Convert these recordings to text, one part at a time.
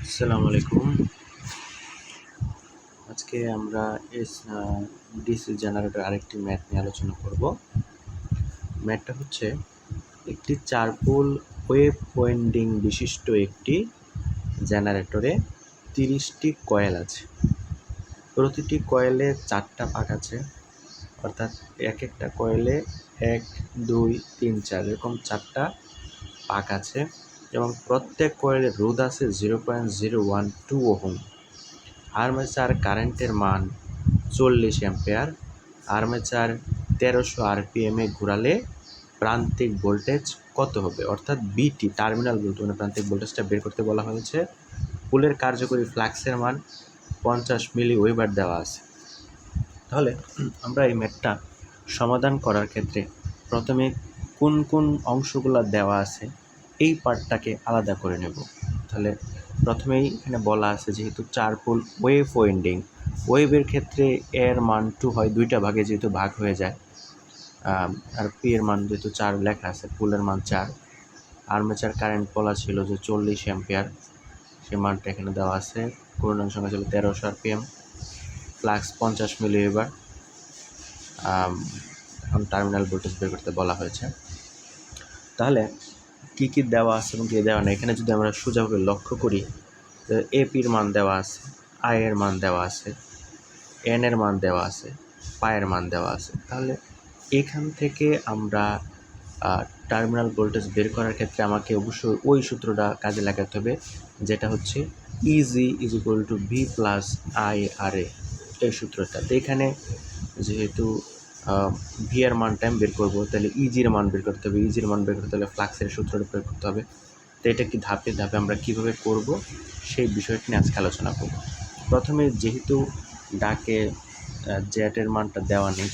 আসসালামু আলাইকুম। আজকে আমরা ডিসি জেনারেটর আরেকটি ম্যাথ নিয়ে আলোচনা করব। ম্যাথটা হচ্ছে একটি 4 পোল ওয়েভ ওয়াইন্ডিং বিশিষ্ট একটি জেনারেটরে 30টি কয়েল আছে। প্রতিটি কয়েলে 4টা পাক আছে, অর্থাৎ এক একটা কয়েলে 1, 2, 3, 4 এরকম 4টা পাক আছে এবং প্রত্যেক কয়েলের রোধ আছে 0.012 ওহম। আর্মেচার কারেন্টের মান 40 অ্যাম্পিয়ার। আর্মেচার 1300 আরপিএমে ঘোরালে প্রান্তিক ভোল্টেজ কত হবে, অর্থাৎ বিটি টার্মিনাল ভোল্টেজ মানে প্রান্তিক ভোল্টেজটা বের করতে বলা হয়েছে। পোলের কার্যকরী ফ্লাক্সের মান 50 মিলি ওয়েবার দেওয়া আছে। তাহলে আমরা এই ম্যাথটা সমাধান করার ক্ষেত্রে প্রথমে কোন কোন অংশগুলো দেওয়া আছে এই পার্টটাকে আলাদা করে নেব। তাহলে প্রথমেই এখানে বলা আছে যেহেতু 4 পোল ওয়েভ ওয়াইন্ডিং, ওয়েভের ক্ষেত্রে এর মান 2 হয়, 2টা ভাগে যেহেতু ভাগ হয়ে যায়, আর পি এর মান যেহেতু 4 লেখা আছে, পোলের মান 4। আর্মেচার কারেন্ট বলা ছিল যে 40 অ্যাম্পিয়ার, সে মানটা এখানে দেওয়া আছে। ঘূর্ণন সংখ্যা ছিল 1300 আরপিএম, ফ্লাক্স 50 মিলি ওয়েবার। এখন টার্মিনাল ভোল্টেজ বের করতে বলা হয়েছে। তাহলে কী কী দেওয়া আছে এবং কী দেওয়া নেই এখানে যদি আমরা সোজাভাবে লক্ষ্য করি, এপির মান দেওয়া আছে, আই এর মান দেওয়া আছে, এন এর মান দেওয়া আছে, পায়ের মান দেওয়া আছে। তাহলে এখান থেকে আমরা টার্মিনাল ভোল্টেজ বের করার ক্ষেত্রে আমাকে অবশ্যই ওই সূত্রটা কাজে লাগাতে হবে, যেটা হচ্ছে easy is equal to V plus I R এ, এই সূত্রটা। তো এখানে যেহেতু ভি এর মানটা আমি বের করবো, তাহলে ইজির মান বের করতে হবে। ইজির মান বের করতে হলে ফ্লাক্সের সূত্রটা বের করতে হবে। তো এটা কি ধাপে ধাপে আমরা কীভাবে করব সেই বিষয়টি নিয়ে আজকে আলোচনা করব। প্রথমে যেহেতু ডাকে জেটের মানটা দেওয়া নেই,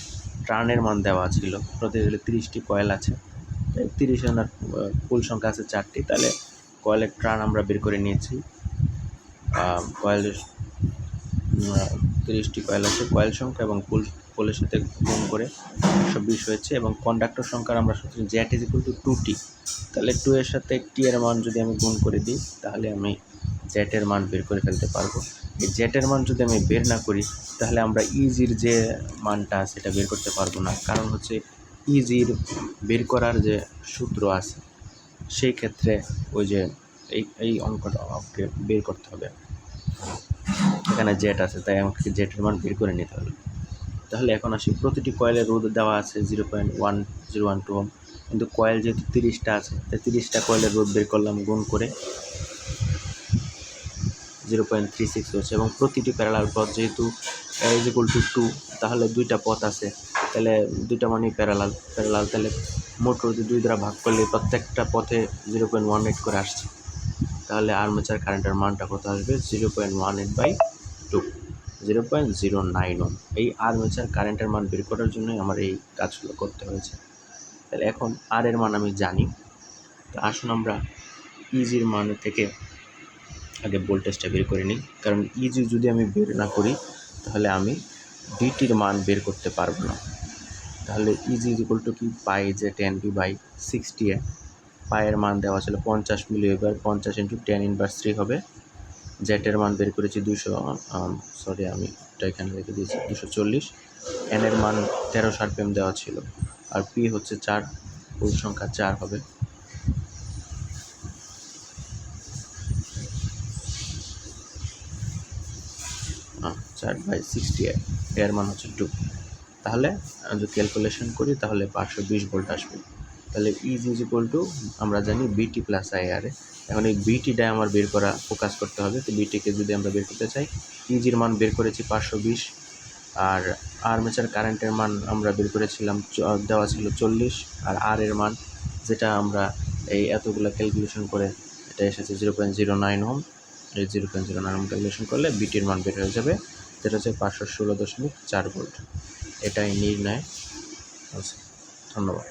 ট্রানের মান দেওয়া ছিল, প্রতিটি 30টি কয়েল আছে, 30 জনের কুল সংখ্যা আছে 4টি। তাহলে কয়েলের ট্রান আমরা বের করে নিয়েছি। কয়েলের 30টি কয়েল আছে, কয়েল সংখ্যা এবং পোলের সাথে গুণ করে 120 হয়েছে। এবং কন্ডাক্টর সংখ্যার আমরা সূত্র জেট ইজ ইকুয়াল টু 2টি। তাহলে 2 এর সাথে টি এর মান যদি আমি গুণ করে দিই, তাহলে আমি জেটের মান বের করে ফেলতে পারবো। এই জেটের মান যদি আমি বের না করি, তাহলে আমরা ইজির যে মানটা সেটা বের করতে পারবো না। কারণ হচ্ছে ইজির বের করার যে সূত্র আছে, সেই ক্ষেত্রে ওই যে এই অঙ্কটা আমাকে বের করতে হবে। এখানে জেট আছে, তাই আমাকে জেটের মান বের করে নিতে হবে। তাহলে এখন আসি, প্রতিটি কয়েলের রোধ দেওয়া আছে 0.1012 ওহম, কিন্তু কয়েল যেহেতু 30টা আছে, তাই 30টা কয়েলের রোধ বের করলাম, গুণ করে 0.36 হচ্ছে। এবং প্রতিটি প্যারালাল পথ যেহেতু ইজ ইকুয়াল টু 2, তাহলে 2টা পথ আছে, তাহলে 2টা মানেই প্যারালাল। তাহলে মোট রোধ 2 দ্বারা ভাগ করলে প্রত্যেকটা পথে 0.18 করে আসছে। তাহলে আর্মেচার কারেন্টের মানটা কত আসবে? 0.18/2, 0.09 ওহম। এই আর্মেচার কারেন্টের মান বের করার জন্যই আমার এই কাজগুলো করতে হয়েছে। তাহলে এখন আর এর মান আমি জানি। তো আসুন আমরা ইজির মান থেকে আগে ভোল্টেজটা বের করে নিই, কারণ ইজি যদি আমি বের না করি তাহলে আমি ভিটির মান বের করতে পারবো না। তাহলে ইজি ইজ ইকুয়াল টু কি, পাই যে 10V/60। পায়ের মান দেওয়া ছিল 50 মিলি ওয়েবার, 50 × 10⁻³ হবে। জেটের মান বের করেছি 200, আমি এটা এখানে রেখে দিয়েছি 240। এন এর মান 1300 আরপিএম দেওয়া ছিল, আর পি হচ্ছে 4, কুল সংখ্যা 4 হবে। হ্যাঁ, 4/60, এর মান হচ্ছে 2। তাহলে যদি ক্যালকুলেশন করি তাহলে 520 ভোল্ট আসবে। তাহলে ইজ ইকুয়াল টু আমরা জানি বিটি প্লাস আই আর এ। এখন এই বিটিটা আমার বের করা ফোকাস করতে হবে। তো বিটিকে যদি আমরা বের করতে চাই, ইজির মান বের করেছি 520, আর আর্মেচার কারেন্টের মান আমরা বের করেছিলাম, দেওয়া ছিল 40, আর আর এর মান যেটা আমরা এই এতগুলো ক্যালকুলেশন করে এটা এসেছে 0.09 ওহম। এই 0.09 ওহম ক্যালকুলেশন করলে বিটির মান বের হয়ে যাবে, যেটা হচ্ছে 516.4 ভোল্ট। এটাই নির্ণয় আছে। ধন্যবাদ।